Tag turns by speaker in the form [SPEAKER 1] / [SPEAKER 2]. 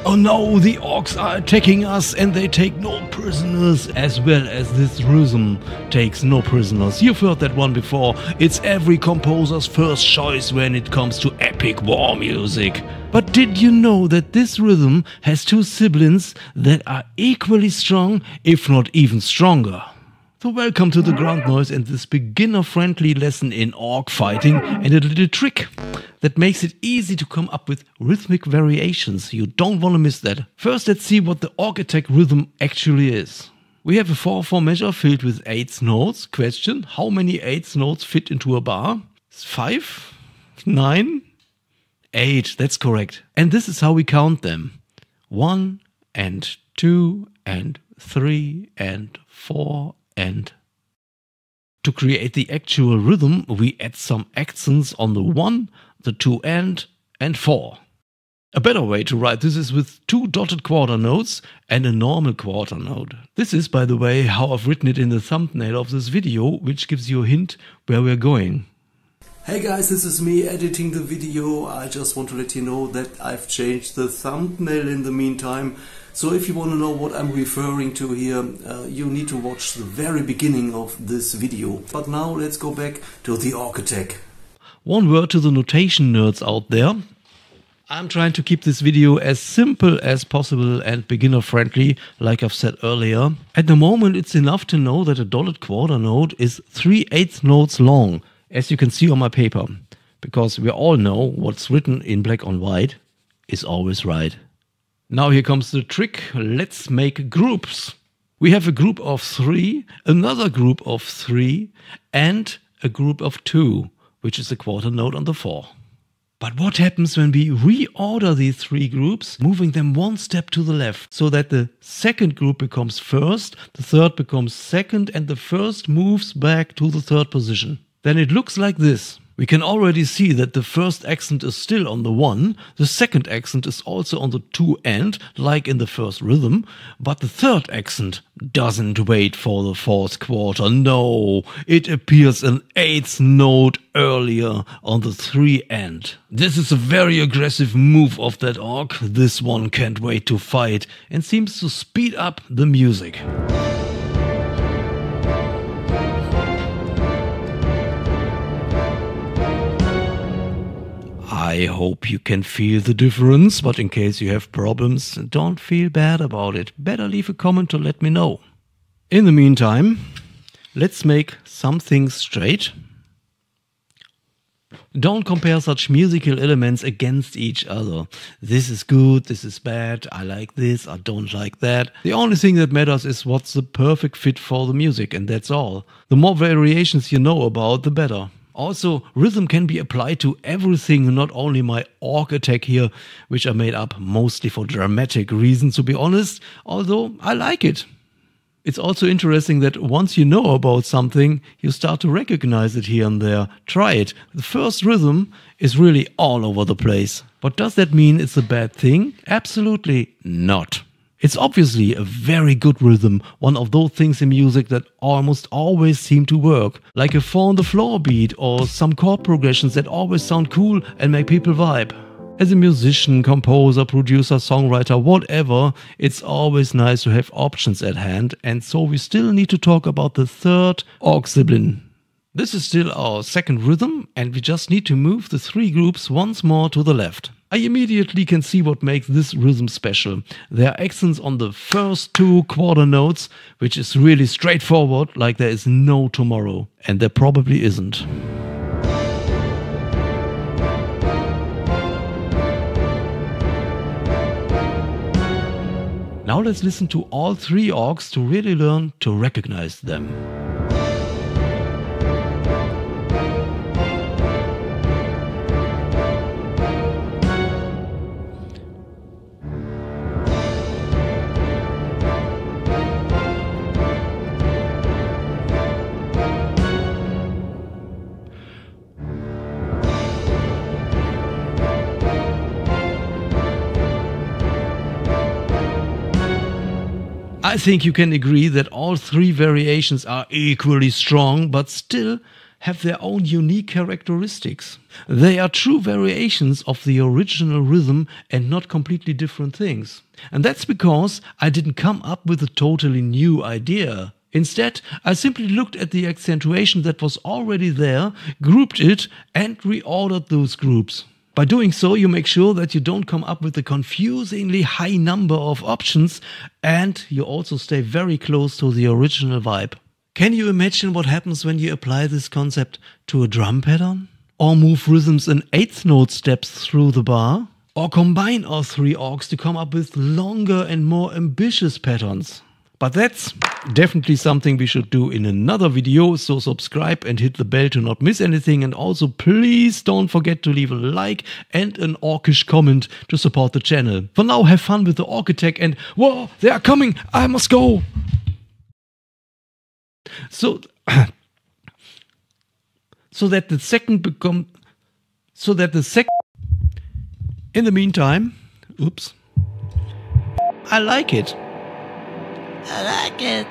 [SPEAKER 1] Oh no, the orcs are attacking us and they take no prisoners, as well as this rhythm takes no prisoners. You've heard that one before. It's every composer's first choice when it comes to epic war music. But did you know that this rhythm has two siblings that are equally strong, if not even stronger? So welcome to the ground noise and this beginner-friendly lesson in orc fighting, and a little trick that makes it easy to come up with rhythmic variations. You don't want to miss that. First, let's see what the Orc Attack rhythm actually is. We have a 4/4 measure filled with 8 notes. Question: how many 8 notes fit into a bar? 5? 9? 8, that's correct. And this is how we count them. 1 and 2 and 3 and 4 and... To create the actual rhythm, we add some accents on the 1, the 2 and 4. A better way to write this is with 2 dotted quarter notes and a normal quarter note. This is, by the way, how I've written it in the thumbnail of this video, which gives you a hint where we're going.
[SPEAKER 2] Hey guys, this is me editing the video. I just want to let you know that I've changed the thumbnail in the meantime. So if you want to know what I'm referring to here, you need to watch the very beginning of this video. But now let's go back to the Orc Attack.
[SPEAKER 1] One word to the notation nerds out there. I'm trying to keep this video as simple as possible and beginner friendly, like I've said earlier. At the moment it's enough to know that a dotted quarter note is 3/8 notes long, as you can see on my paper. Because we all know what's written in black on white is always right. Now here comes the trick. Let's make groups. We have a group of 3, another group of 3, and a group of 2, which is a quarter note on the 4. But what happens when we reorder these 3 groups, moving them one step to the left, so that the second group becomes first, the third becomes second, and the first moves back to the third position? Then it looks like this. We can already see that the first accent is still on the 1, the second accent is also on the 2 and, like in the first rhythm, but the third accent doesn't wait for the 4th quarter, no, it appears an 8th note earlier on the 3 and. This is a very aggressive move of that orc. This one can't wait to fight and seems to speed up the music. I hope you can feel the difference, but in case you have problems, don't feel bad about it. Better leave a comment to let me know. In the meantime, let's make some things straight. Don't compare such musical elements against each other. This is good, this is bad, I like this, I don't like that. The only thing that matters is what's the perfect fit for the music, and that's all. The more variations you know about, the better. Also, rhythm can be applied to everything, not only my Orc Attack here, which I made up mostly for dramatic reasons, to be honest, although I like it. It's also interesting that once you know about something, you start to recognize it here and there. Try it. The first rhythm is really all over the place. But does that mean it's a bad thing? Absolutely not. It's obviously a very good rhythm, one of those things in music that almost always seem to work, like a 4 on the floor beat or some chord progressions that always sound cool and make people vibe. As a musician, composer, producer, songwriter, whatever, it's always nice to have options at hand, and so we still need to talk about the third orc sibling. This is still our second rhythm, and we just need to move the 3 groups once more to the left. I immediately can see what makes this rhythm special. There are accents on the first 2 quarter notes, which is really straightforward, like there is no tomorrow. And there probably isn't. Now let's listen to all 3 orcs to really learn to recognize them. I think you can agree that all 3 variations are equally strong, but still have their own unique characteristics. They are true variations of the original rhythm and not completely different things. And that's because I didn't come up with a totally new idea. Instead, I simply looked at the accentuation that was already there, grouped it, and reordered those groups. By doing so, you make sure that you don't come up with a confusingly high number of options, and you also stay very close to the original vibe. Can you imagine what happens when you apply this concept to a drum pattern? Or move rhythms in 8th note steps through the bar? Or combine all 3 orcs to come up with longer and more ambitious patterns? But that's definitely something we should do in another video, so subscribe and hit the bell to not miss anything, and also please don't forget to leave a like and an orcish comment to support the channel. For now, have fun with the Orc Attack and whoa, they are coming, I must go! So that the second in the meantime, oops, I like it.
[SPEAKER 3] I like it.